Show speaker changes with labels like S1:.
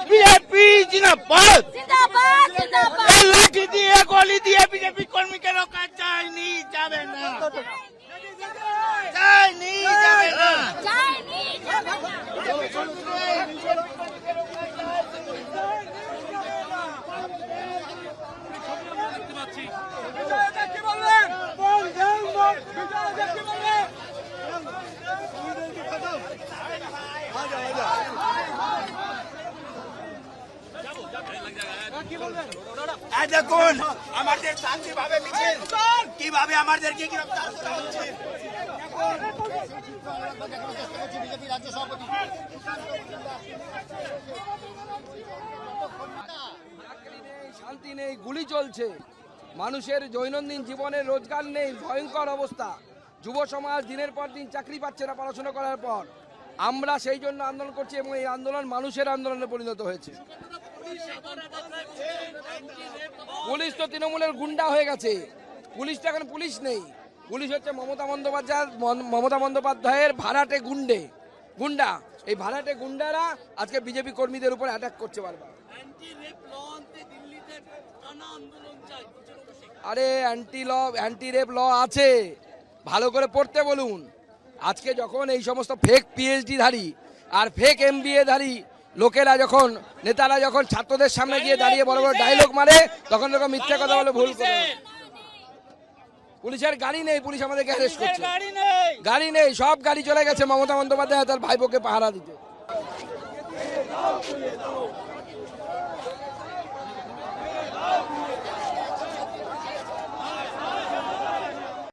S1: BJP जिंदाबाद जिंदाबाद जिंदाबाद लाठी দিয়ে গলি দিয়ে বিজেপি কর্মীকে রোকা যায়নি যাবে না যায়নি যাবে না যায়নি যাবে না বিজয়দা কি বললেন বল দেন বিজয়দা কি বললেন দেখুন আমাদের শান্তিভাবে মিছিল কিভাবে আমাদেরকে গ্রেফতার করা হচ্ছে।
S2: শান্তি নেই, গুলি চলছে, মানুষের দৈনন্দিন জীবনের রোজগার নেই, ভয়ঙ্কর অবস্থা। যুব সমাজ দিনের পর দিন চাকরি পাচ্ছে না পড়াশোনা করার পর। আমরা সেই জন্য আন্দোলন করছি এবং এই আন্দোলন মানুষের আন্দোলনে পরিণত হয়েছে। পুলিশ তো তৃণমূলের গুন্ডা হয়ে গেছে, পুলিশটা এখন পুলিশ নেই, পুলিশ হচ্ছে মমতা বন্দ্যোপাধ্যায়ের ভাড়াটে গুন্ডা। এই ভাড়াটে গুন্ডারা আজকে বিজেপি কর্মীদের উপর অ্যাটাক করছে বারবার। আরে অ্যান্টি রেপ ল আছে, ভালো করে পড়তে বলুন। আজকে যখন এই সমস্ত ফেক পিএইচডি ধারী আর ফেক MBA ধারী লোকেরা যখন নেতারা যখন ছাত্রদের সামনে গিয়ে দাঁড়িয়ে বড় বড় ডায়লগ মারে তখন এরকম মিথ্যা কথা বলে ভুল করে। পুলিশের গাড়ি নেই, পুলিশ আমাদেরকে অ্যারেস্ট করছে। গাড়ি নেই, সব গাড়ি চলে গেছে মমতা বন্দ্যোপাধ্যায় তার ভাইপোকে পাহারা দিতে।